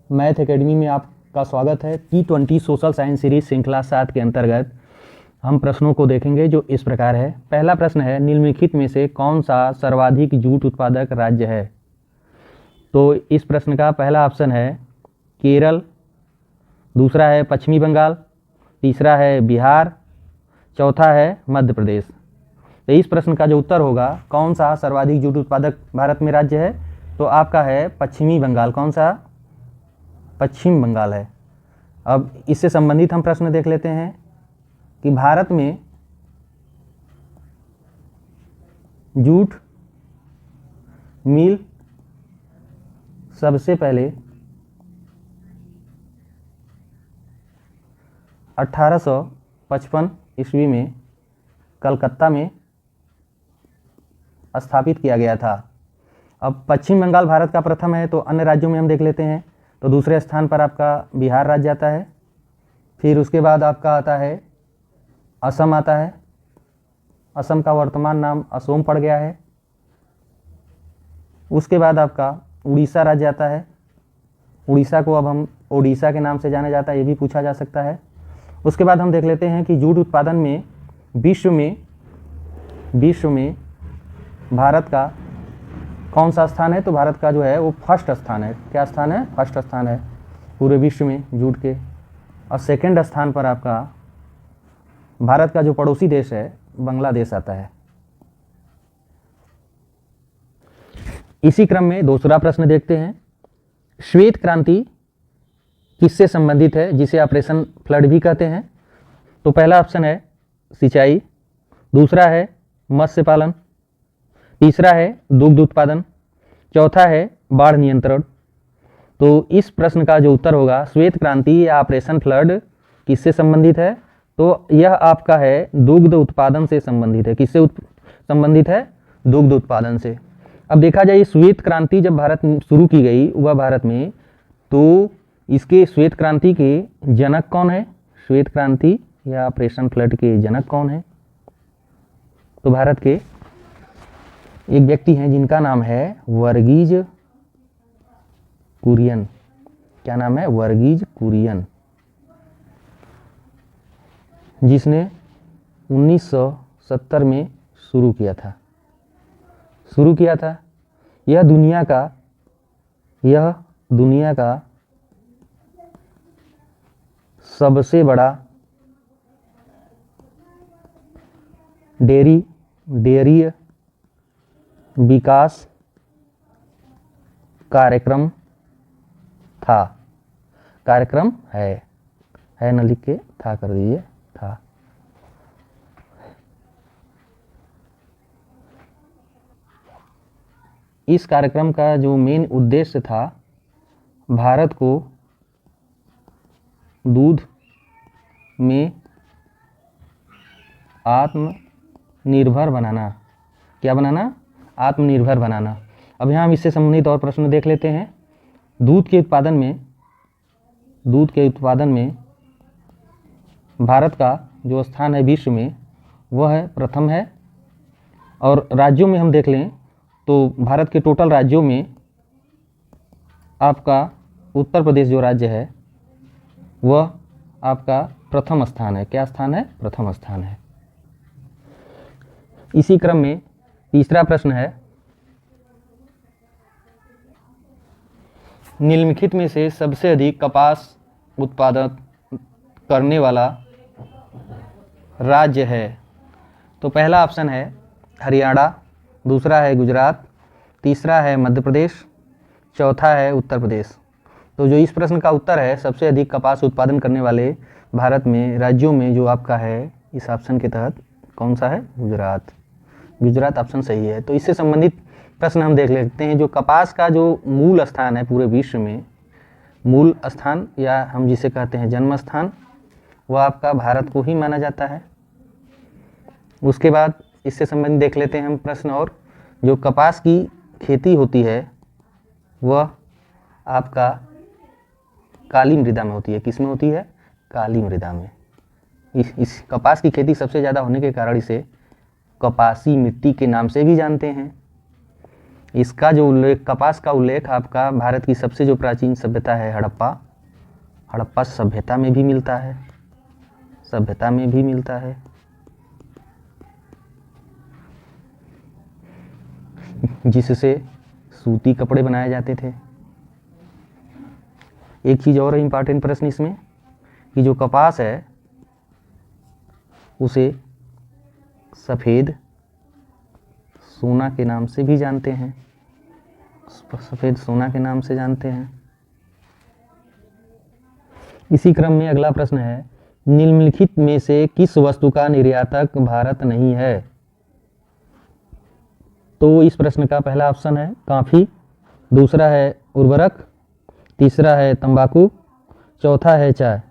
Math academy में आपका स्वागत है। T20 सोशल साइंस सीरीज श्रृंखला 7 के अंतर्गत हम प्रश्नों को देखेंगे जो इस प्रकार है। पहला प्रश्न है, निम्नलिखित में से कौन सा सर्वाधिक जूट उत्पादक राज्य है। तो इस प्रश्न का पहला ऑप्शन है केरल, दूसरा है पश्चिमी बंगाल, तीसरा है बिहार, चौथा है मध्य प्रदेश। तो इस प्रश्न का जो उत्तर होगा, कौन सा सर्वाधिक जूट उत्पादक भारत में राज्य है, तो आपका है पश्चिमी बंगाल। कौन सा? पश्चिम बंगाल है। अब इससे संबंधित हम प्रश्न देख लेते हैं कि भारत में जूट मिल सबसे पहले 1855 ईस्वी में कलकत्ता में स्थापित किया गया था। अब पश्चिम बंगाल भारत का प्रथम है, तो अन्य राज्यों में हम देख लेते हैं। तो दूसरे स्थान पर आपका बिहार राज्य आता है, फिर उसके बाद आपका आता है असम आता है। असम का वर्तमान नाम असोम पड़ गया है। उसके बाद आपका उड़ीसा राज्य आता है। उड़ीसा को अब हम ओडिशा के नाम से जाना जाता है, ये भी पूछा जा सकता है। उसके बाद हम देख लेते हैं कि जूट उत्पादन में विश्व में भारत का कौन सा स्थान है। तो भारत का जो है वो फर्स्ट स्थान है। क्या स्थान है? फर्स्ट स्थान है पूरे विश्व में जूट के। और सेकंड स्थान पर आपका भारत का जो पड़ोसी देश है बांग्लादेश आता है। इसी क्रम में दूसरा प्रश्न देखते हैं, श्वेत क्रांति किससे संबंधित है, जिसे ऑपरेशन फ्लड भी कहते हैं। तो पहला ऑप्शन है सिंचाई, दूसरा है मत्स्य पालन, तीसरा है दुग्ध उत्पादन, चौथा है बाढ़ नियंत्रण। तो इस प्रश्न का जो उत्तर होगा, श्वेत क्रांति या ऑपरेशन फ्लड किससे संबंधित है, तो यह आपका है दुग्ध उत्पादन से संबंधित है। किससे संबंधित है? दुग्ध उत्पादन से। अब देखा जाए श्वेत क्रांति जब भारत शुरू की गई वह भारत में, तो इसके श्वेत क्रांति के जनक कौन है? श्वेत क्रांति या ऑपरेशन फ्लड के जनक कौन है? तो भारत के एक व्यक्ति हैं जिनका नाम है वर्गीज कुरियन। क्या नाम है? वर्गीज कुरियन, जिसने 1970 में शुरू किया था। यह दुनिया का सबसे बड़ा डेयरी विकास कार्यक्रम था। कार्यक्रम है न लिख के था कर दीजिए, था। इस कार्यक्रम का जो मेन उद्देश्य था, भारत को दूध में आत्मनिर्भर बनाना। क्या बनाना? आत्मनिर्भर बनाना। अब यहाँ हम इससे संबंधित और प्रश्न देख लेते हैं। दूध के उत्पादन में भारत का जो स्थान है विश्व में, वह है प्रथम है। और राज्यों में हम देख लें तो भारत के टोटल राज्यों में आपका उत्तर प्रदेश जो राज्य है वह आपका प्रथम स्थान है। क्या स्थान है? प्रथम स्थान है। इसी क्रम में तीसरा प्रश्न है, निम्नलिखित में से सबसे अधिक कपास उत्पादन करने वाला राज्य है। तो पहला ऑप्शन है हरियाणा, दूसरा है गुजरात, तीसरा है मध्य प्रदेश, चौथा है उत्तर प्रदेश। तो जो इस प्रश्न का उत्तर है, सबसे अधिक कपास उत्पादन करने वाले भारत में राज्यों में जो आपका है इस ऑप्शन के तहत कौन सा है? गुजरात ऑप्शन सही है। तो इससे संबंधित प्रश्न हम देख लेते हैं। जो कपास का जो मूल स्थान है पूरे विश्व में, मूल स्थान या हम जिसे कहते हैं जन्म स्थान, वह आपका भारत को ही माना जाता है। उसके बाद इससे संबंधित देख लेते हैं हम प्रश्न। और जो कपास की खेती होती है वह आपका काली मृदा में होती है। किस में होती है? काली मृदा में। इस कपास की खेती सबसे ज़्यादा होने के कारण इसे कपासी मिट्टी के नाम से भी जानते हैं। इसका जो उल्लेख, कपास का उल्लेख आपका भारत की सबसे जो प्राचीन सभ्यता है हड़प्पा सभ्यता में भी मिलता है, सभ्यता में भी मिलता है। जिससे सूती कपड़े बनाए जाते थे। एक चीज़ और इम्पॉर्टेंट प्रश्न इसमें कि जो कपास है उसे सफ़ेद सोना के नाम से भी जानते हैं, सफ़ेद सोना के नाम से जानते हैं। इसी क्रम में अगला प्रश्न है, निम्नलिखित में से किस वस्तु का निर्यातक भारत नहीं है? तो इस प्रश्न का पहला ऑप्शन है कॉफ़ी, दूसरा है उर्वरक, तीसरा है तंबाकू, चौथा है चाय।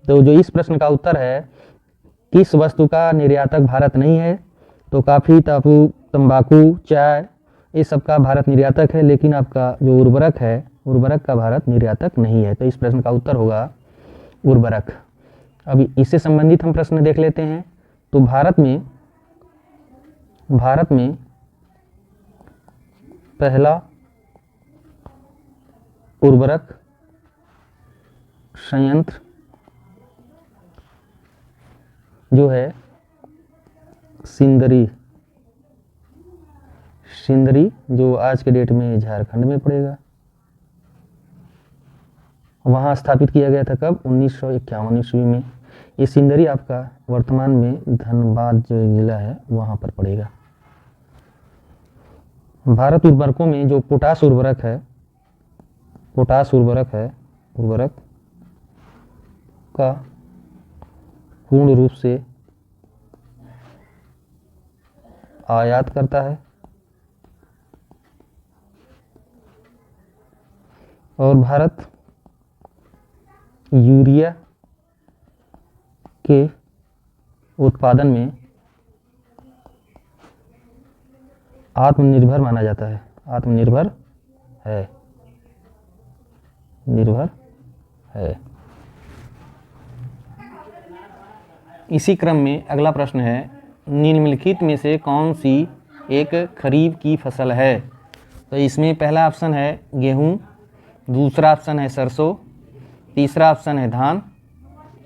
तो जो इस प्रश्न का उत्तर है किस वस्तु का निर्यातक भारत नहीं है, तो कॉफ़ी, तंबाकू, चाय, ये सब का भारत निर्यातक है, लेकिन आपका जो उर्वरक है, उर्वरक का भारत निर्यातक नहीं है। तो इस प्रश्न का उत्तर होगा उर्वरक। अब इससे संबंधित हम प्रश्न देख लेते हैं। तो भारत में पहला उर्वरक संयंत्र जो है सिंदरी, जो आज के डेट में झारखंड में पड़ेगा, वहाँ स्थापित किया गया था। कब? 1951 ईस्वी में। ये सिंदरी आपका वर्तमान में धनबाद जो जिला है वहाँ पर पड़ेगा। भारत उर्वरकों में जो पोटाश उर्वरक है, उर्वरक का पूर्ण रूप से आयात करता है और भारत यूरिया के उत्पादन में आत्मनिर्भर माना जाता है, आत्मनिर्भर है, निर्भर है। इसी क्रम में अगला प्रश्न है, निम्नलिखित में से कौन सी एक खरीफ की फसल है? तो इसमें पहला ऑप्शन है गेहूं, दूसरा ऑप्शन है सरसों, तीसरा ऑप्शन है धान,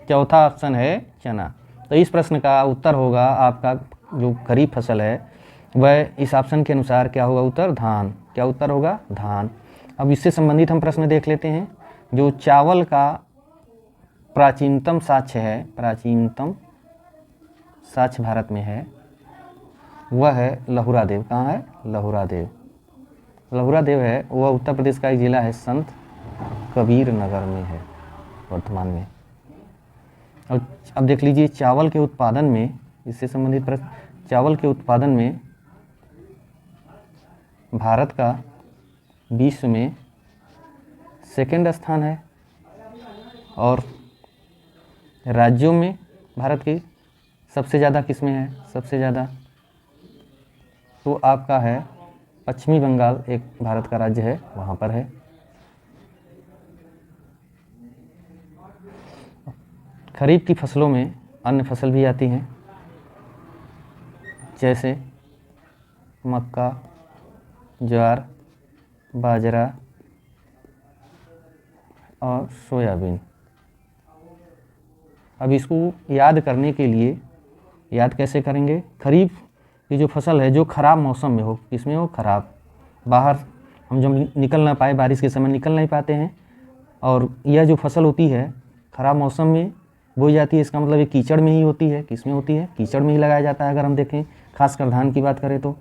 चौथा ऑप्शन है चना। तो इस प्रश्न का उत्तर होगा आपका जो खरीफ फसल है वह इस ऑप्शन के अनुसार क्या होगा उत्तर? धान। क्या उत्तर होगा? धान। अब इससे संबंधित हम प्रश्न देख लेते हैं। जो चावल का प्राचीनतम साक्ष्य है, प्राचीनतम साक्ष्य भारत में है वह है लहुरा देव। कहाँ है? लहुरा देव। लहुरा देव है वह उत्तर प्रदेश का एक जिला है, संत कबीर नगर में है वर्तमान में। और अब देख लीजिए चावल के उत्पादन में, इससे संबंधित प्रश्न, चावल के उत्पादन में भारत का विश्व में सेकंड स्थान है और राज्यों में भारत की सबसे ज़्यादा किस्में हैं, सबसे ज़्यादा तो आपका है पश्चिमी बंगाल, एक भारत का राज्य है, वहाँ पर है। खरीफ की फसलों में अन्य फसल भी आती हैं जैसे मक्का, ज्वार, बाजरा और सोयाबीन। अब इसको याद करने के लिए याद कैसे करेंगे? खरीफ की जो फसल है जो ख़राब मौसम में हो, किसमें हो? ख़राब, बाहर हम जब निकल ना पाए, बारिश के समय निकल नहीं पाते हैं, और यह जो फसल होती है ख़राब मौसम में बोई जाती है, इसका मतलब ये कीचड़ में ही होती है। किसमें होती है? कीचड़ में ही लगाया जाता है। अगर हम देखें खासकर धान की बात करें तो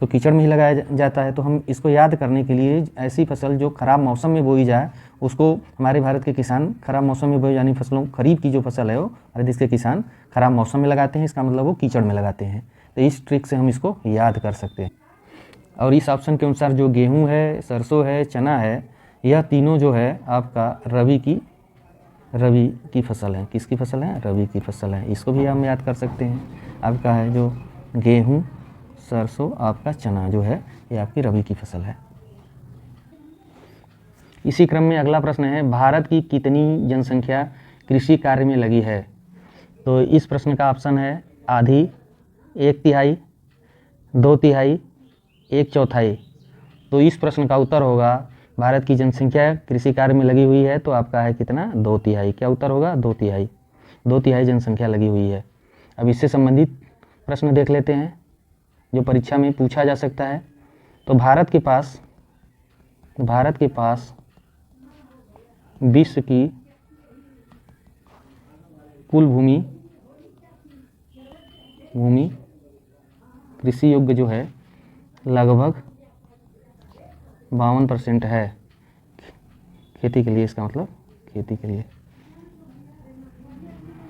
कीचड़ में ही लगाया जाता है। तो हम इसको याद करने के लिए ऐसी फसल जो ख़राब मौसम में बोई जाए उसको हमारे भारत के किसान ख़राब मौसम में बोई जानी फसलों, खरीफ की जो फसल है वो हमारे देश के किसान ख़राब मौसम में लगाते हैं, इसका मतलब वो कीचड़ में लगाते हैं। तो इस ट्रिक से हम इसको याद कर सकते हैं। और इस ऑप्शन के अनुसार जो गेहूँ है, सरसों है, चना है, यह तीनों जो है आपका रबी की फसल है। किसकी फसल है? रबी की फसल है। इसको भी हम याद कर सकते हैं। आपका है जो गेहूँ, सरसों, आपका चना जो है ये आपकी रबी की फसल है। इसी क्रम में अगला प्रश्न है, भारत की कितनी जनसंख्या कृषि कार्य में लगी है? तो इस प्रश्न का ऑप्शन है आधी, 1/3, 2/3, 1/4। तो इस प्रश्न का उत्तर होगा, भारत की जनसंख्या कृषि कार्य में लगी हुई है तो आपका है कितना, 2/3। क्या उत्तर होगा, 2/3। 2/3 जनसंख्या लगी हुई है। अब इससे संबंधित प्रश्न देख लेते हैं जो परीक्षा में पूछा जा सकता है। तो भारत के पास विश्व की कुल भूमि कृषि योग्य जो है लगभग 52% है खेती के लिए। इसका मतलब खेती के लिए,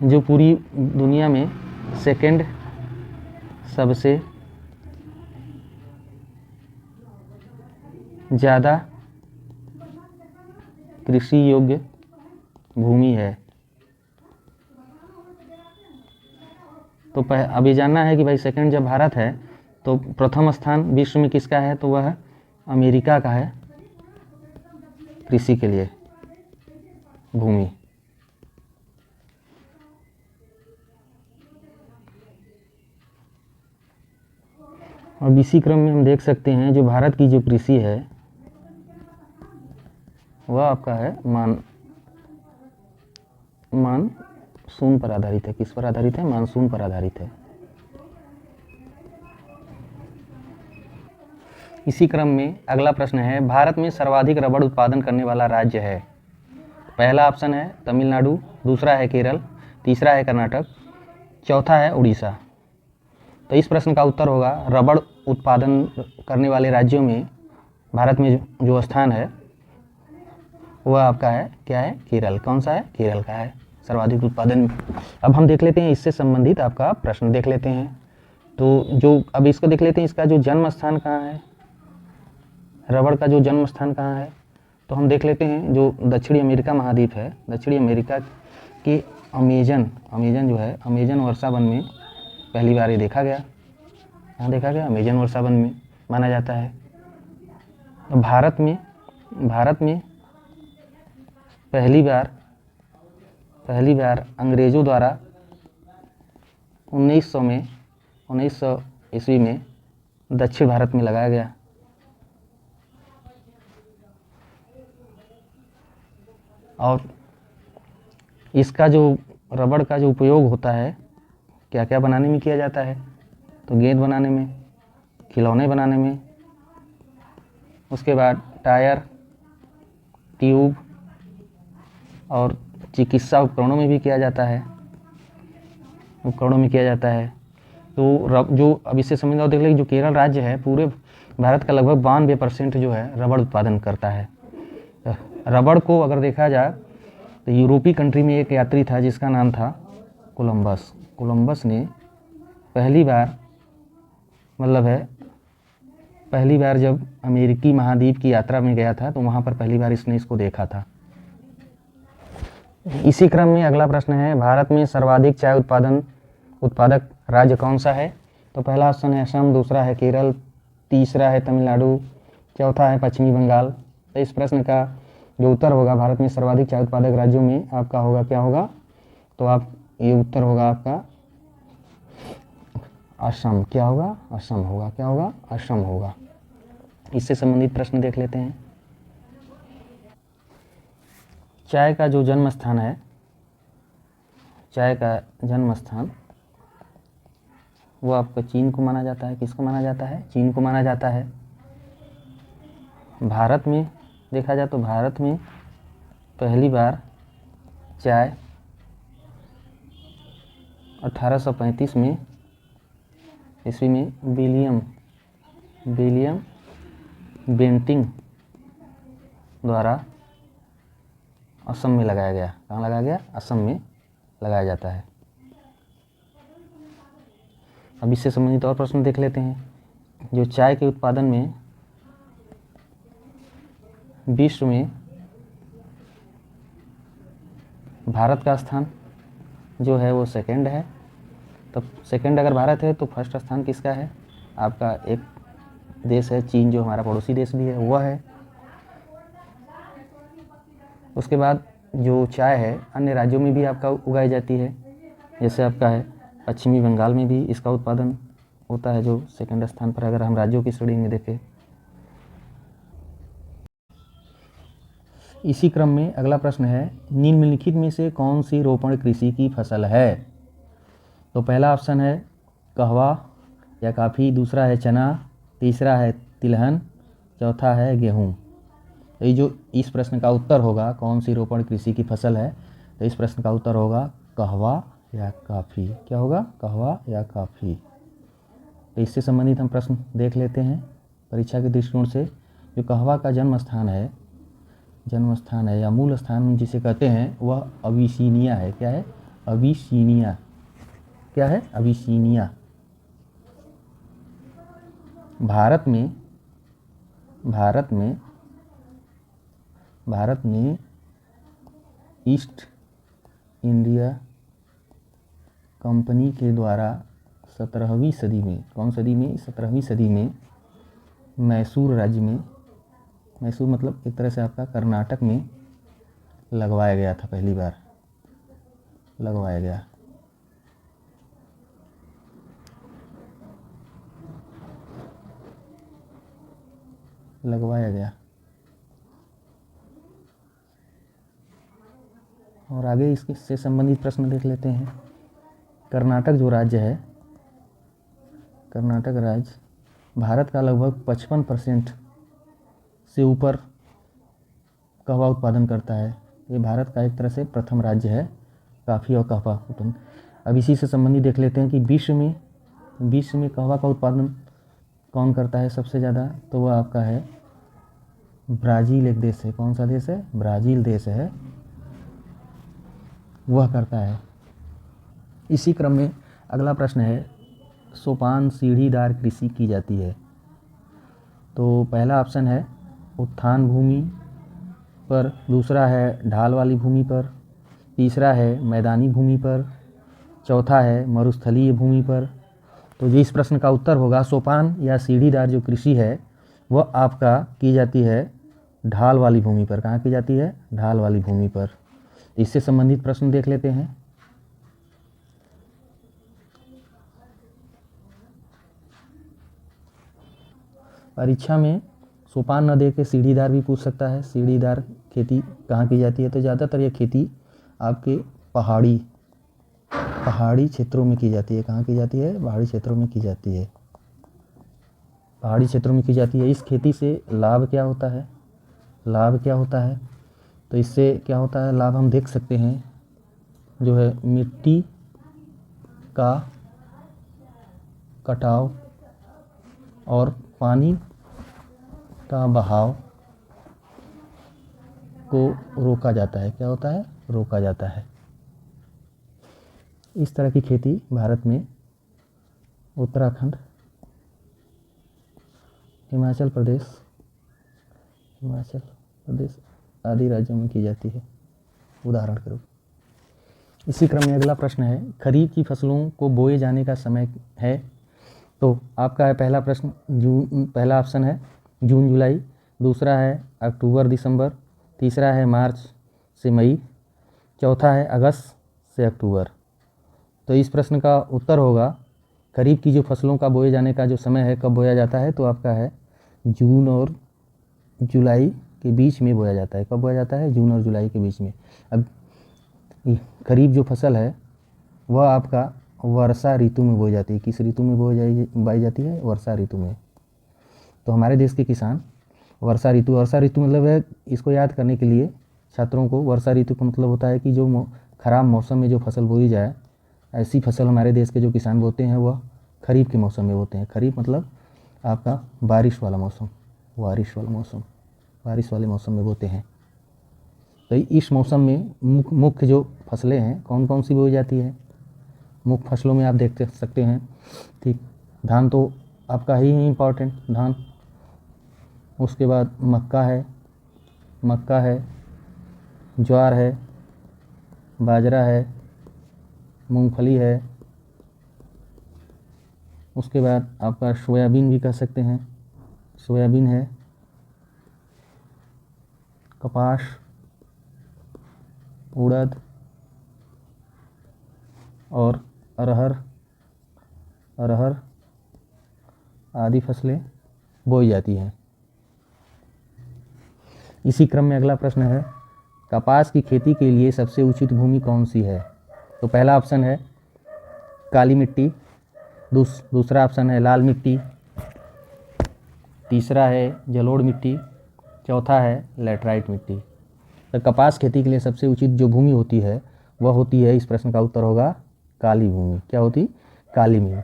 जो पूरी दुनिया में सेकंड सबसे ज़्यादा कृषि योग्य भूमि है। तो अभी जानना है कि भाई सेकंड जब भारत है तो प्रथम स्थान विश्व में किसका है, तो वह अमेरिका का है कृषि के लिए भूमि। अब इसी क्रम में हम देख सकते हैं जो भारत की जो कृषि है वह आपका है मानसून पर आधारित है। किस पर आधारित है, मानसून पर आधारित है। इसी क्रम में अगला प्रश्न है, भारत में सर्वाधिक रबड़ उत्पादन करने वाला राज्य है। पहला ऑप्शन है तमिलनाडु, दूसरा है केरल, तीसरा है कर्नाटक, चौथा है उड़ीसा। तो इस प्रश्न का उत्तर होगा, रबड़ उत्पादन करने वाले राज्यों में भारत में जो स्थान है वह आपका है क्या है, केरल। कौन सा है, केरल का है सर्वाधिक उत्पादन। अब हम देख लेते हैं इससे संबंधित आपका प्रश्न देख लेते हैं। तो जो अब इसको देख लेते हैं, इसका जो जन्म स्थान कहाँ है, रबड़ का जो जन्म स्थान कहाँ है, तो हम देख लेते हैं जो दक्षिणी अमेरिका महाद्वीप है, दक्षिणी अमेरिका के अमेजन जो है, अमेजन वर्षा वन में पहली बार ये देखा गया। यहाँ देखा गया अमेजन वर्षा वन में माना जाता है। तो भारत में पहली बार अंग्रेज़ों द्वारा 1900 ईस्वी में दक्षिण भारत में लगाया गया। और इसका जो रबड़ का जो उपयोग होता है क्या क्या बनाने में किया जाता है, तो गेंद बनाने में, खिलौने बनाने में, उसके बाद टायर, ट्यूब और चिकित्सा उपकरणों में भी किया जाता है, तो जो अब इससे समझ देख लें, जो केरल राज्य है पूरे भारत का लगभग 92% जो है रबड़ उत्पादन करता है। रबड़ को अगर देखा जाए तो यूरोपीय कंट्री में एक यात्री था जिसका नाम था कोलंबस ने पहली बार जब अमेरिकी महाद्वीप की यात्रा में गया था तो वहाँ पर पहली बार इसने इसको देखा था। इसी क्रम में अगला प्रश्न है, भारत में सर्वाधिक चाय उत्पादक राज्य कौन सा है, तो पहला ऑप्शन है असम, दूसरा है केरल, तीसरा है तमिलनाडु, चौथा है पश्चिमी बंगाल। तो इस प्रश्न का जो उत्तर होगा, भारत में सर्वाधिक चाय उत्पादक राज्यों में आपका होगा क्या होगा, तो आप ये उत्तर होगा आपका असम। क्या होगा, असम होगा। क्या होगा, असम होगा। इससे संबंधित प्रश्न देख लेते हैं। चाय का जो जन्म स्थान है, वो आपका चीन को माना जाता है। किसको माना जाता है, चीन को माना जाता है। भारत में देखा जाए तो भारत में पहली बार चाय 1835 में ईस्वी में विलियम बेंटिंग द्वारा असम में लगाया गया। कहाँ लगाया गया, असम में लगाया जाता है। अब इससे संबंधित और प्रश्न देख लेते हैं। जो चाय के उत्पादन में विश्व में भारत का स्थान जो है वो सेकंड है। तो सेकंड अगर भारत है तो फर्स्ट स्थान किसका है, आपका एक देश है चीन, जो हमारा पड़ोसी देश भी है वह है। उसके बाद जो चाय है अन्य राज्यों में भी आपका उगाई जाती है, जैसे आपका है पश्चिमी बंगाल में भी इसका उत्पादन होता है जो सेकंड स्थान पर, अगर हम राज्यों की श्रेणी में देखें। इसी क्रम में अगला प्रश्न है, निम्नलिखित में से कौन सी रोपण कृषि की फसल है? तो पहला ऑप्शन है कहवा या काफ़ी, दूसरा है चना, तीसरा है तिलहन, चौथा है गेहूँ। तो ये जो इस प्रश्न का उत्तर होगा, कौन सी रोपण कृषि की फसल है, तो इस प्रश्न का उत्तर होगा कहवा या काफ़ी। क्या होगा? कहवा या काफ़ी। तो इससे संबंधित हम प्रश्न देख लेते हैं परीक्षा के दृष्टिकोण से। जो कहवा का जन्म स्थान है या मूल स्थान जिसे कहते हैं वह अबिसिनिया है। क्या है? अबिसिनिया। क्या है? अबिसिनिया। भारत में ईस्ट इंडिया कंपनी के द्वारा 17वीं सदी में, कौन सदी में? 17वीं सदी में मैसूर राज्य में, मैसूर मतलब एक तरह से आपका कर्नाटक में लगवाया गया था, पहली बार लगवाया गया। और आगे इससे संबंधित प्रश्न देख लेते हैं। कर्नाटक जो राज्य है, कर्नाटक राज्य भारत का लगभग 55% से ऊपर कहवा उत्पादन करता है। ये भारत का एक तरह से प्रथम राज्य है काफ़ी और कहवा उत्पादन। अब इसी से संबंधित देख लेते हैं कि विश्व में कहवा का उत्पादन कौन करता है सबसे ज़्यादा? तो वह आपका है ब्राज़ील। एक देश है, कौन सा देश है? ब्राज़ील देश है, वह करता है। इसी क्रम में अगला प्रश्न है, सोपान सीढ़ीदार कृषि की जाती है। तो पहला ऑप्शन है उत्थान भूमि पर, दूसरा है ढाल वाली भूमि पर, तीसरा है मैदानी भूमि पर, चौथा है मरुस्थलीय भूमि पर। तो जो इस प्रश्न का उत्तर होगा, सोपान या सीढ़ीदार जो कृषि है वह आपका की जाती है ढाल वाली भूमि पर। कहाँ की जाती है? ढाल वाली भूमि पर। इससे संबंधित प्रश्न देख लेते हैं। परीक्षा में सोपान न दे के सीढ़ीदार भी पूछ सकता है। सीढ़ीदार खेती कहाँ की जाती है? तो ज़्यादातर यह खेती आपके पहाड़ी क्षेत्रों में की जाती है। कहाँ की जाती है? पहाड़ी क्षेत्रों में की जाती है। पहाड़ी क्षेत्रों में की जाती है। इस खेती से लाभ क्या होता है? तो इससे क्या होता है लाभ? हम देख सकते हैं, जो है मिट्टी का कटाव और पानी का बहाव को रोका जाता है। क्या होता है? रोका जाता है। इस तरह की खेती भारत में उत्तराखंड, हिमाचल प्रदेश आदि राज्यों में की जाती है, उदाहरण के रूप। इसी क्रम में अगला प्रश्न है, खरीफ की फसलों को बोए जाने का समय है। तो आपका है पहला प्रश्न पहला ऑप्शन है जून जुलाई, दूसरा है अक्टूबर दिसंबर, तीसरा है मार्च से मई, चौथा है अगस्त से अक्टूबर। तो इस प्रश्न का उत्तर होगा, खरीफ की जो फसलों का बोए जाने का जो समय है, कब बोया जाता है? तो आपका है जून और जुलाई के बीच में बोया जाता है। कब बोया जाता है? जून और जुलाई के बीच में। अब खरीफ जो फसल है वह आपका वर्षा ऋतु में बोई जाती है। किस ऋतु में बोई जाती है? वर्षा ऋतु में। तो हमारे देश के किसान वर्षा ऋतु मतलब है, इसको याद करने के लिए छात्रों को, वर्षा ऋतु का मतलब होता है कि जो खराब मौसम में जो फसल बोई जाए, ऐसी फसल हमारे देश के जो किसान बोते हैं वह खरीफ के मौसम में बोते हैं। खरीफ मतलब आपका बारिश वाले मौसम में बोते हैं। तो इस मौसम में मुख्य जो फसलें हैं कौन कौन सी बोई जाती है? मुख्य फसलों में आप देख सकते हैं, ठीक, धान तो आपका ही इम्पोर्टेंट, धान। उसके बाद मक्का है, ज्वार है, बाजरा है, मूंगफली है। उसके बाद आपका सोयाबीन भी कह सकते हैं, सोयाबीन है, कपास, उड़द और अरहर आदि फसलें बोई जाती हैं। इसी क्रम में अगला प्रश्न है, कपास की खेती के लिए सबसे उचित भूमि कौन सी है? तो पहला ऑप्शन है काली मिट्टी, दूसरा ऑप्शन है लाल मिट्टी, तीसरा है जलोढ़ मिट्टी, चौथा है लैटराइट मिट्टी। तो कपास खेती के लिए सबसे उचित जो भूमि होती है वह होती है, इस प्रश्न का उत्तर होगा काली भूमि। क्या होती? काली भूमि।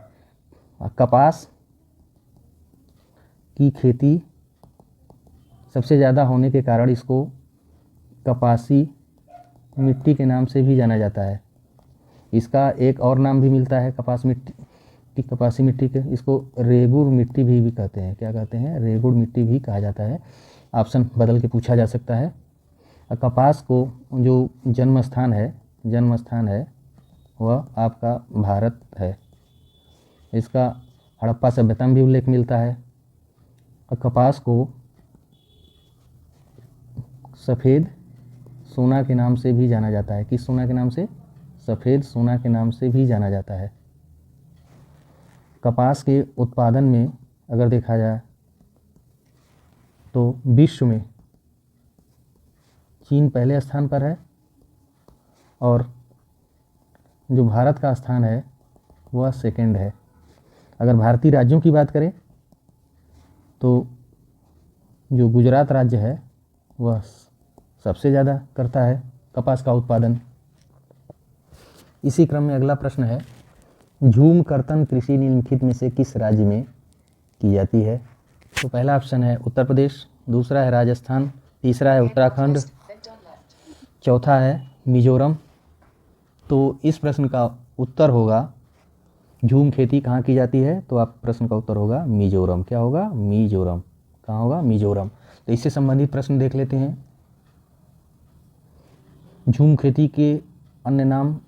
कपास की खेती सबसे ज़्यादा होने के कारण इसको कपासी मिट्टी के नाम से भी जाना जाता है। इसका एक और नाम भी मिलता है कपासी मिट्टी के, इसको रेगुड़ मिट्टी भी कहते हैं। क्या कहते हैं? रेगुड़ मिट्टी भी कहा जाता है। ऑप्शन बदल के पूछा जा सकता है। कपास को जो जन्म स्थान है वह आपका भारत है। इसका हड़प्पा सभ्यता में भी उल्लेख मिलता है। कपास को सफ़ेद सोना के नाम से भी जाना जाता है। किस सोना के नाम से? सफ़ेद सोना के नाम से भी जाना जाता है। कपास के उत्पादन में अगर देखा जाए तो विश्व में चीन पहले स्थान पर है और जो भारत का स्थान है वह सेकंड है। अगर भारतीय राज्यों की बात करें तो जो गुजरात राज्य है वह सबसे ज़्यादा करता है कपास का उत्पादन। इसी क्रम में अगला प्रश्न है, झूम कर्तन कृषि निम्नलिखित में से किस राज्य में की जाती है? तो पहला ऑप्शन है उत्तर प्रदेश, दूसरा है राजस्थान, तीसरा है उत्तराखंड, चौथा है मिजोरम। तो इस प्रश्न का उत्तर होगा, झूम खेती कहाँ की जाती है? तो आप प्रश्न का उत्तर होगा मिजोरम। क्या होगा? मिजोरम। कहाँ होगा? मिजोरम। तो इससे संबंधित प्रश्न देख लेते हैं। झूम खेती के अन्य नाम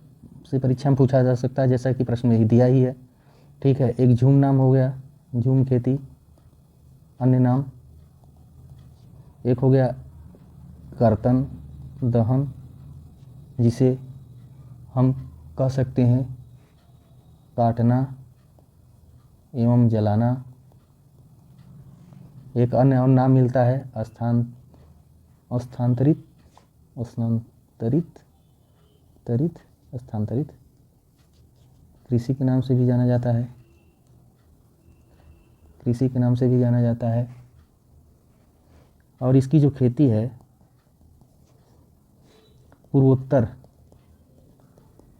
से परीक्षा में पूछा जा सकता है, जैसा कि प्रश्न में ही दिया ही है। ठीक है, एक झूम नाम हो गया झूम खेती, अन्य नाम एक हो गया कर्तन दहन, जिसे हम कह सकते हैं काटना एवं जलाना। एक अन्य और नाम मिलता है स्थानांतरित कृषि के नाम से भी जाना जाता है। और इसकी जो खेती है पूर्वोत्तर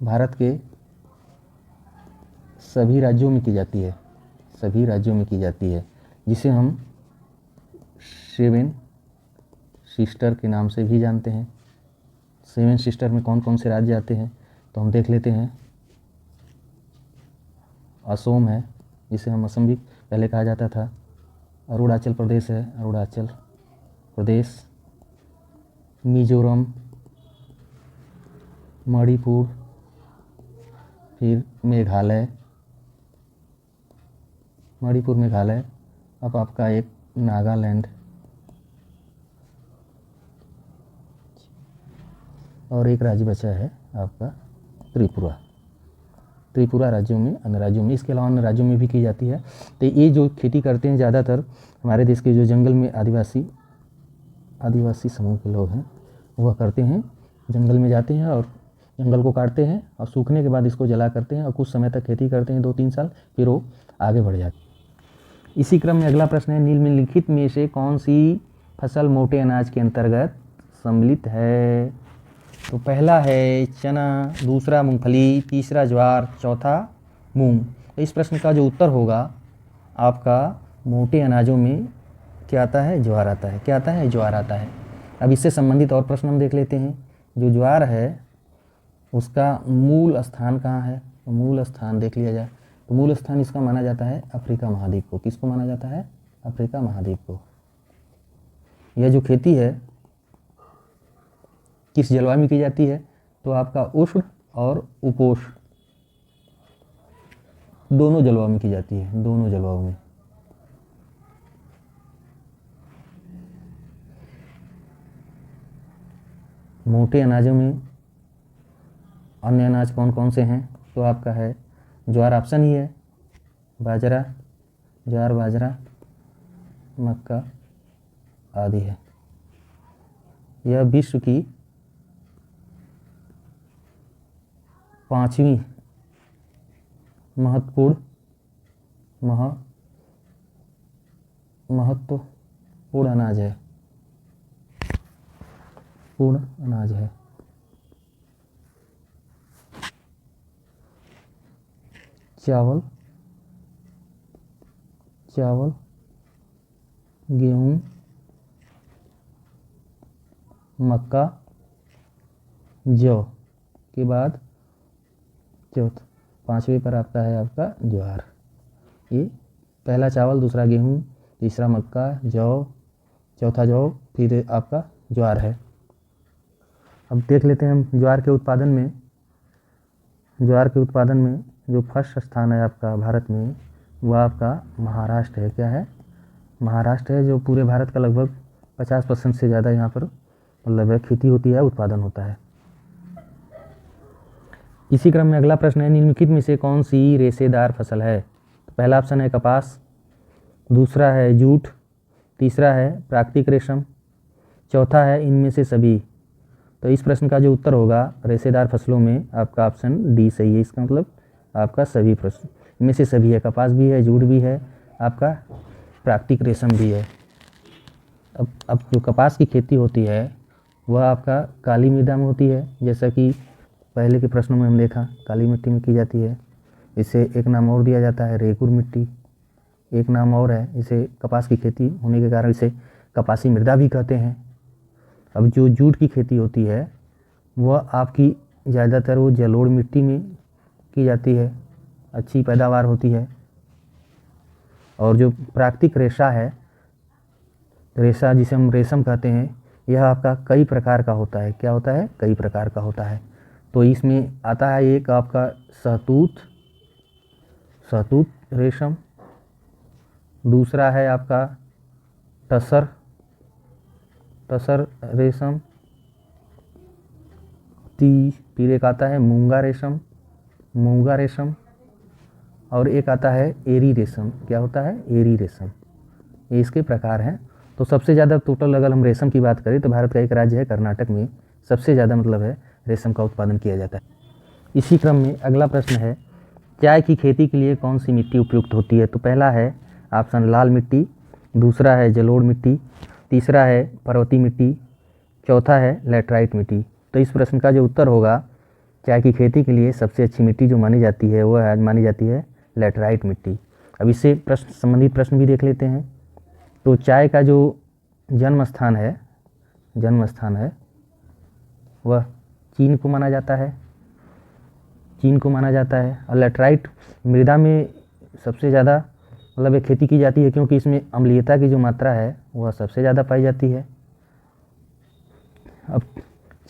भारत के सभी राज्यों में की जाती है, जिसे हम सेवन सिस्टर के नाम से भी जानते हैं। सेवन सिस्टर में कौन कौन से राज्य आते हैं तो हम देख लेते हैं। असम है, जिसे हम असम भी पहले कहा जाता था। अरुणाचल प्रदेश है, अरुणाचल प्रदेश, मिजोरम, मणिपुर, फिर मेघालय, अब आपका एक नागालैंड और एक राज्य बचा है आपका त्रिपुरा राज्यों में, अन्य राज्यों में, इसके अलावा अन्य राज्यों में भी की जाती है। तो ये जो खेती करते हैं ज़्यादातर हमारे देश के जो जंगल में आदिवासी समूह के लोग हैं वह करते हैं, जंगल में जाते हैं और जंगल को काटते हैं और सूखने के बाद इसको जला करते हैं और कुछ समय तक खेती करते हैं, 2-3 साल, फिर वो आगे बढ़ जाते हैं। इसी क्रम में अगला प्रश्न है, निम्नलिखित में से कौन सी फसल मोटे अनाज के अंतर्गत सम्मिलित है? तो पहला है चना, दूसरा मूंगफली, तीसरा ज्वार, चौथा मूंग। तो इस प्रश्न का जो उत्तर होगा आपका मोटे अनाजों में क्या आता है? ज्वार आता है। क्या आता है? ज्वार आता है। अब इससे संबंधित और प्रश्न हम देख लेते हैं। जो ज्वार है उसका मूल स्थान कहाँ है? तो मूल स्थान देख लिया जाए तो मूल स्थान इसका माना जाता है अफ्रीका महाद्वीप को। किसको माना जाता है? अफ्रीका महाद्वीप को। यह जो खेती है किस जलवायु में की जाती है? तो आपका उष्ण और उपोष्ण दोनों जलवायु में की जाती है, दोनों जलवायु में। मोटे अनाजों में अन्य अनाज कौन कौन से हैं? तो आपका है ज्वार, ऑप्शन ही है, ज्वार, बाजरा, मक्का आदि है। यह विश्व की 5वीं महत्वपूर्ण अनाज है, पूर्ण अनाज है। चावल, गेहूं, मक्का, जौ के बाद चौथा 5वें पर आपका है आपका ज्वार। ये पहला चावल, दूसरा गेहूं, तीसरा मक्का, जौ, चौथा जौ, फिर आपका ज्वार है। अब देख लेते हैं हम ज्वार के उत्पादन में जो फर्स्ट स्थान है आपका भारत में, वह आपका महाराष्ट्र है। क्या है? महाराष्ट्र है, जो पूरे भारत का लगभग 50% से ज़्यादा यहाँ पर मतलब है खेती होती है, उत्पादन होता है। इसी क्रम में अगला प्रश्न है, निम्नलिखित में से कौन सी रेशेदार फसल है? तो पहला ऑप्शन है कपास, दूसरा है जूट, तीसरा है प्राकृतिक रेशम, चौथा है इनमें से सभी। तो इस प्रश्न का जो उत्तर होगा रेशेदार फसलों में, आपका ऑप्शन डी सही है। इसका मतलब आपका सभी प्रश्न में से सभी है, कपास भी है, जूट भी है, आपका प्राकृतिक रेशम भी है। अब जो कपास की खेती होती है वह आपका काली मृदा में होती है, जैसा कि पहले के प्रश्नों में हम देखा काली मिट्टी में की जाती है। इसे एक नाम और दिया जाता है रेगुर मिट्टी, एक नाम और है। इसे कपास की खेती होने के कारण इसे कपासी मृदा भी कहते हैं। अब जो जूट की खेती होती है वह आपकी ज़्यादातर वो जलोढ़ मिट्टी में की जाती है, अच्छी पैदावार होती है। और जो प्राकृतिक रेशा है, रेशा जिसे हम रेशम कहते हैं, यह आपका कई प्रकार का होता है। क्या होता है? कई प्रकार का होता है। तो इसमें आता है एक आपका सहतूत रेशम, दूसरा है आपका टसर रेशम, फिर एक आता है मूंगा रेशम, और एक आता है एरी रेशम। क्या होता है? एरी रेशम। ये इसके प्रकार हैं। तो सबसे ज़्यादा टोटल अगर हम रेशम की बात करें तो भारत का एक राज्य है कर्नाटक में सबसे ज़्यादा मतलब है रेशम का उत्पादन किया जाता है। इसी क्रम में अगला प्रश्न है, चाय की खेती के लिए कौन सी मिट्टी उपयुक्त होती है? तो पहला है ऑप्शन लाल मिट्टी, दूसरा है जलोढ़ मिट्टी, तीसरा है पर्वतीय मिट्टी, चौथा है लैटराइट मिट्टी। तो इस प्रश्न का जो उत्तर होगा, चाय की खेती के लिए सबसे अच्छी मिट्टी जो मानी जाती है वह मानी जाती है लैटराइट मिट्टी। अब इससे संबंधित प्रश्न भी देख लेते हैं। तो चाय का जो जन्म स्थान है वह चीन को माना जाता है। और लैटराइट मृदा में सबसे ज़्यादा मतलब ये खेती की जाती है, क्योंकि इसमें अम्लीयता की जो मात्रा है वह सबसे ज़्यादा पाई जाती है। अब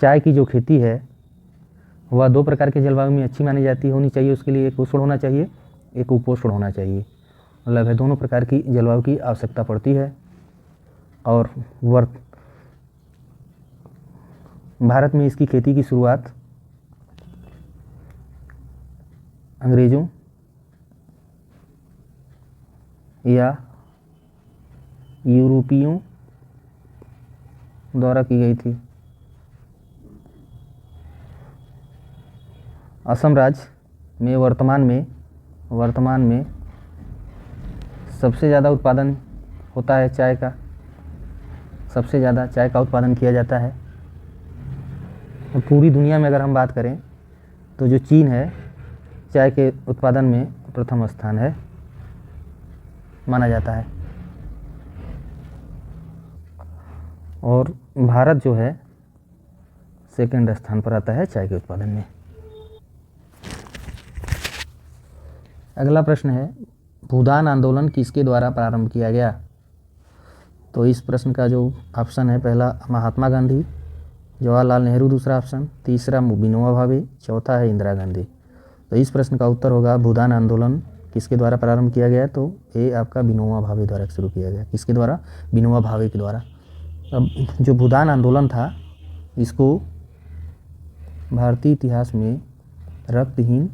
चाय की जो खेती है वह 2 प्रकार के जलवायु में अच्छी मानी जाती होनी चाहिए। उसके लिए एक उष्ण होना चाहिए, एक उपोष्ण होना चाहिए। मतलब है दोनों प्रकार की जलवायु की आवश्यकता पड़ती है। और भारत में इसकी खेती की शुरुआत अंग्रेज़ों या यूरोपियों द्वारा की गई थी। असम राज्य में वर्तमान में सबसे ज़्यादा उत्पादन होता है चाय का, सबसे ज़्यादा चाय का उत्पादन किया जाता है। और पूरी दुनिया में अगर हम बात करें तो जो चीन है चाय के उत्पादन में प्रथम स्थान है माना जाता है। और भारत जो है सेकंड स्थान पर आता है चाय के उत्पादन में। अगला प्रश्न है, भूदान आंदोलन किसके द्वारा प्रारंभ किया गया? तो इस प्रश्न का जो ऑप्शन है, पहला महात्मा गांधी, जवाहरलाल नेहरू दूसरा ऑप्शन, तीसरा विनोबा भावे, चौथा है इंदिरा गांधी। तो इस प्रश्न का उत्तर होगा भूदान आंदोलन किसके द्वारा प्रारंभ किया गया? तो ये आपका विनोबा भावे द्वारा शुरू किया गया। किसके द्वारा? विनोबा भावे के द्वारा। अब जो भूदान आंदोलन था इसको भारतीय इतिहास में रक्तहीन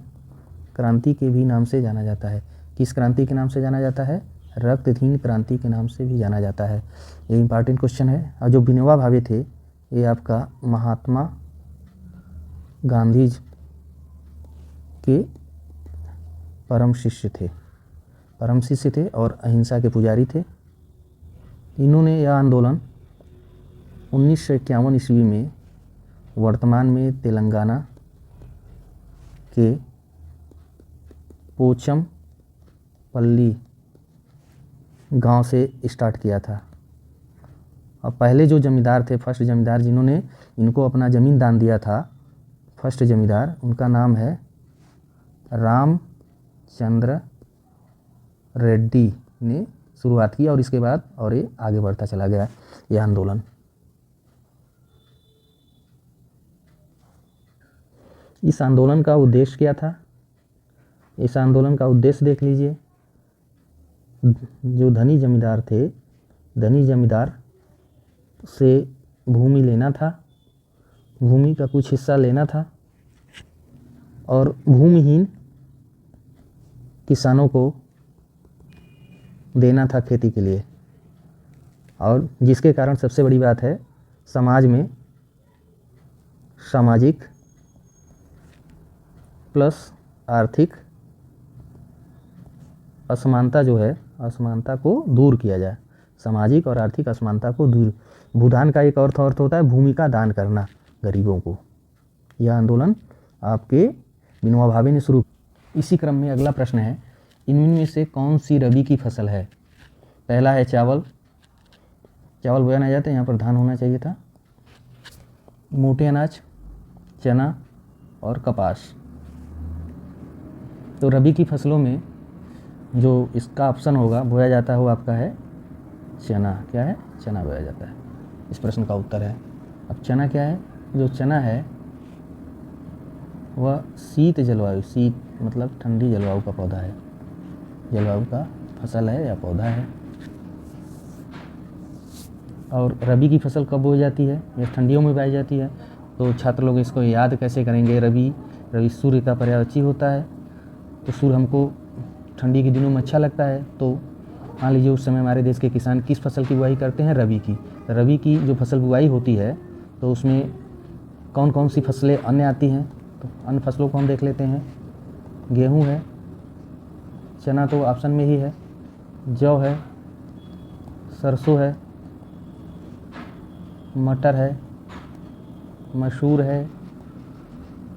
क्रांति के भी नाम से जाना जाता है। किस क्रांति के नाम से जाना जाता है? रक्तहीन क्रांति के नाम से भी जाना जाता है। ये इंपॉर्टेंट क्वेश्चन है। और जो विनोबा भावे थे ये आपका महात्मा गांधी के परम शिष्य थे और अहिंसा के पुजारी थे। इन्होंने यह आंदोलन 1951 ईस्वी में वर्तमान में तेलंगाना के पोचमपल्ली गांव से स्टार्ट किया था। और पहले जो जमींदार थे, फर्स्ट जमींदार जिन्होंने इनको अपना ज़मीन दान दिया था, फर्स्ट जमींदार, उनका नाम है रामचंद्र रेड्डी ने शुरुआत की और इसके बाद और ये आगे बढ़ता चला गया यह आंदोलन। इस आंदोलन का उद्देश्य क्या था? इस आंदोलन का उद्देश्य देख लीजिए। जो धनी जमींदार थे, धनी जमींदार से भूमि लेना था, भूमि का कुछ हिस्सा लेना था और भूमिहीन किसानों को देना था खेती के लिए। और जिसके कारण सबसे बड़ी बात है, समाज में सामाजिक प्लस आर्थिक असमानता जो है, असमानता को दूर किया जाए। सामाजिक और आर्थिक असमानता को दूर। भूदान का एक अर्थ होता है भूमि का दान करना गरीबों को। यह आंदोलन आपके विनोबा भावे ने शुरू। इसी क्रम में अगला प्रश्न है, इनमें से कौन सी रबी की फसल है? पहला है चावल। चावल बोया नहीं जाता, यहाँ पर धान होना चाहिए था। मोटे अनाज, चना और कपास। तो रबी की फसलों में जो इसका ऑप्शन होगा बोया जाता है वो आपका है चना। क्या है? चना बोया जाता है। इस प्रश्न का उत्तर है। अब चना क्या है? जो चना है वह शीत जलवायु, शीत मतलब ठंडी जलवायु का पौधा है, जलवायु का फसल है या पौधा है। और रबी की फसल कब बोई जाती है? यह ठंडियों में बोई जाती है। तो छात्र लोग इसको याद कैसे करेंगे? रबी सूर्य का पर्यायवाची होता है। तो सूर्य हमको ठंडी के दिनों में अच्छा लगता है। तो मान लीजिए उस समय हमारे देश के किसान किस फसल की बुआई करते हैं? रबी की। रबी की जो फसल बुआई होती है तो उसमें कौन कौन सी फसलें अन्य आती हैं? तो अन्य फसलों को हम देख लेते हैं। गेहूँ है, चना तो ऑप्शन में ही है, जौ है, सरसों है, मटर है, मसूर है,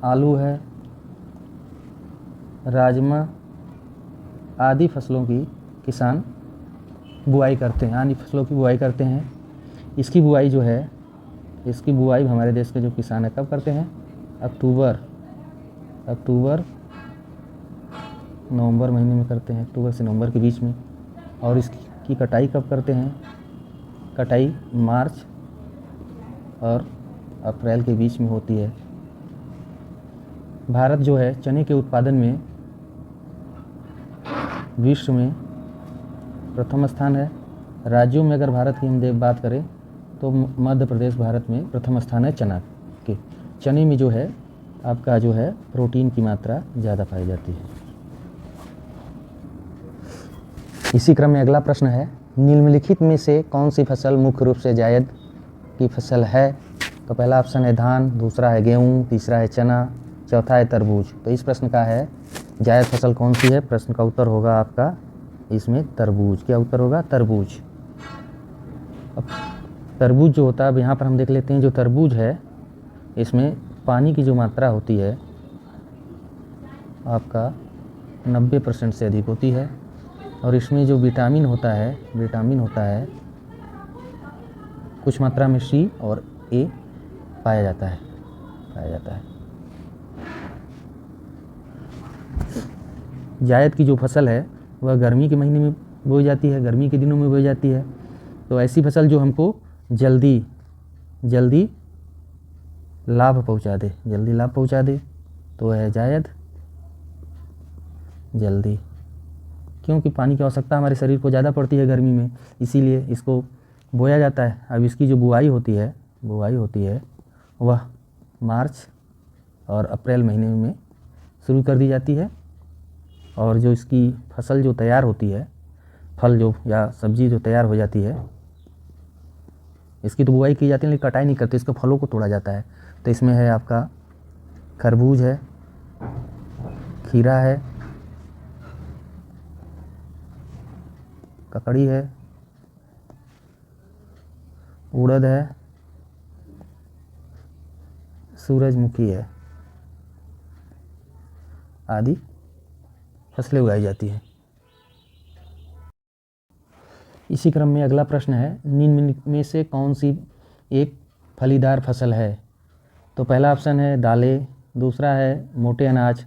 आलू है, राजमा आदि फसलों की किसान बुआई करते हैं, आदि फसलों की बुआई करते हैं। इसकी बुआई जो है, इसकी बुआई हमारे देश के जो किसान है कब करते हैं? अक्टूबर नवंबर महीने में करते हैं, अक्टूबर से नवंबर के बीच में। और इसकी कटाई कब करते हैं? कटाई मार्च और अप्रैल के बीच में होती है। भारत जो है चने के उत्पादन में विश्व में प्रथम स्थान है। राज्यों में अगर भारत की हम बात करें तो मध्य प्रदेश भारत में प्रथम स्थान है चना के। चने में जो है आपका जो है प्रोटीन की मात्रा ज़्यादा पाई जाती है। इसी क्रम में अगला प्रश्न है, निम्नलिखित में से कौन सी फसल मुख्य रूप से जायद की फसल है? तो पहला ऑप्शन है धान, दूसरा है गेहूँ, तीसरा है चना, चौथा है तरबूज। तो इस प्रश्न का है जायद फसल कौन सी है? प्रश्न का उत्तर होगा आपका इसमें तरबूज। क्या उत्तर होगा? तरबूज। अब तरबूज जो होता है, अब यहाँ पर हम देख लेते हैं, जो तरबूज है इसमें पानी की जो मात्रा होती है आपका 90% से अधिक होती है। और इसमें जो विटामिन होता है कुछ मात्रा में सी और ए पाया जाता है। जायद की जो फसल है वह गर्मी के महीने में बोई जाती है, गर्मी के दिनों में बोई जाती है। तो ऐसी फसल जो हमको जल्दी लाभ पहुंचा दे तो है जायद जल्दी। क्योंकि पानी की आवश्यकता हमारे शरीर को ज़्यादा पड़ती है गर्मी में, इसीलिए इसको बोया जाता है। अब इसकी जो बुआई होती है वह मार्च और अप्रैल महीने में शुरू कर दी जाती है। और जो इसकी फसल जो तैयार होती है, फल जो या सब्जी जो तैयार हो जाती है, इसकी तो बुआई की जाती है लेकिन कटाई नहीं करते, इसके फलों को तोड़ा जाता है। तो इसमें है आपका खरबूज है, खीरा है, ककड़ी है, उड़द है, सूरजमुखी है आदि फसलें उगाई जाती हैं। इसी क्रम में अगला प्रश्न है, निम्न में से कौन सी एक फलीदार फसल है? तो पहला ऑप्शन है दालें, दूसरा है मोटे अनाज,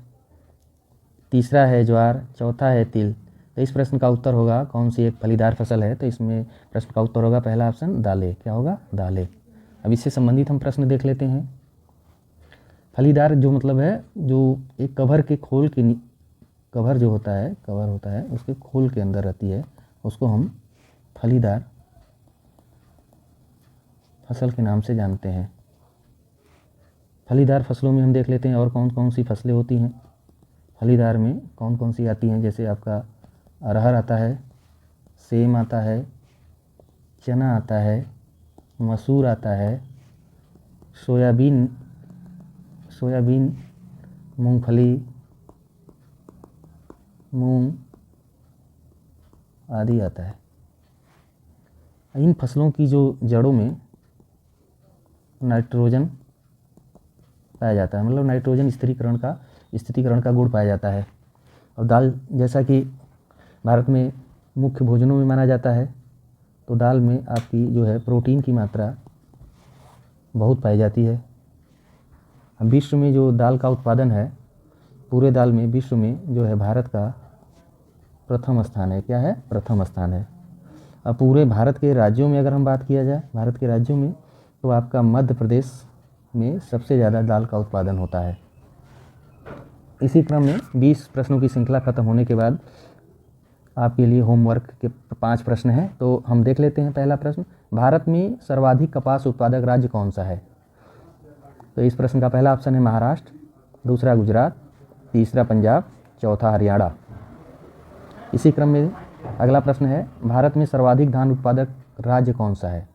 तीसरा है ज्वार, चौथा है तिल। तो इस प्रश्न का उत्तर होगा कौन सी एक फलीदार फसल है? तो इसमें प्रश्न का उत्तर होगा पहला ऑप्शन दालें। क्या होगा? दालें। अब इससे संबंधित हम प्रश्न देख लेते हैं। फलीदार जो मतलब है जो एक कवर के खोल के कवर जो होता है, कवर होता है उसके खोल के अंदर रहती है, उसको हम फलीदार फसल के नाम से जानते हैं। फलीदार फसलों में हम देख लेते हैं और कौन कौन सी फसलें होती हैं। फलीदार में कौन कौन सी आती हैं, जैसे आपका अरहर आता है, सेम आता है, चना आता है, मसूर आता है, सोयाबीन, मूंगफली, मूंग आदि आता है। इन फसलों की जो जड़ों में नाइट्रोजन पाया जाता है, मतलब नाइट्रोजन स्थिरीकरण का गुण पाया जाता है। और दाल जैसा कि भारत में मुख्य भोजनों में माना जाता है, तो दाल में आपकी जो है प्रोटीन की मात्रा बहुत पाई जाती है। विश्व में जो दाल का उत्पादन है, पूरे दाल में विश्व में जो है भारत का प्रथम स्थान है। क्या है? प्रथम स्थान है। अब पूरे भारत के राज्यों में अगर हम बात किया जाए, भारत के राज्यों में, तो आपका मध्य प्रदेश में सबसे ज़्यादा दाल का उत्पादन होता है। इसी क्रम में 20 प्रश्नों की श्रृंखला खत्म होने के बाद आपके लिए होमवर्क के 5 प्रश्न हैं, तो हम देख लेते हैं। पहला प्रश्न, भारत में सर्वाधिक कपास उत्पादक राज्य कौन सा है? तो इस प्रश्न का पहला ऑप्शन है महाराष्ट्र, दूसरा गुजरात, तीसरा पंजाब, चौथा हरियाणा। इसी क्रम में अगला प्रश्न है, भारत में सर्वाधिक धान उत्पादक राज्य कौन सा है?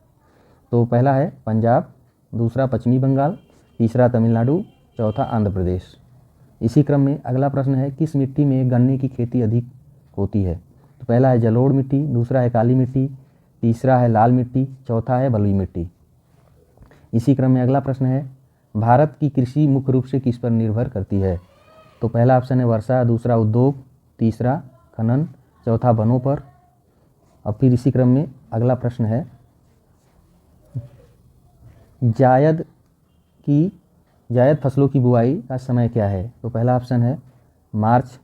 तो पहला है पंजाब, दूसरा पश्चिमी बंगाल, तीसरा तमिलनाडु, चौथा आंध्र प्रदेश। इसी क्रम में अगला प्रश्न है, किस मिट्टी में गन्ने की खेती अधिक होती है? तो पहला है जलोढ़ मिट्टी, दूसरा है काली मिट्टी, तीसरा है लाल मिट्टी, चौथा है बलुई मिट्टी। इसी क्रम में अगला प्रश्न है, भारत की कृषि मुख्य रूप से किस पर निर्भर करती है? तो पहला ऑप्शन है वर्षा, दूसरा उद्योग, तीसरा खनन, चौथा वनों पर। और फिर इसी क्रम में अगला प्रश्न है, जायद फसलों की बुआई का समय क्या है? तो पहला ऑप्शन है मार्च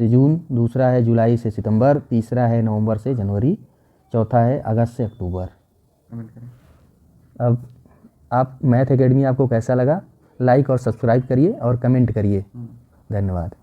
से जून, दूसरा है जुलाई से सितंबर, तीसरा है नवंबर से जनवरी, चौथा है अगस्त से अक्टूबर। अब आप मैथ एकेडमी आपको कैसा लगा? लाइक और सब्सक्राइब करिए और कमेंट करिए। धन्यवाद।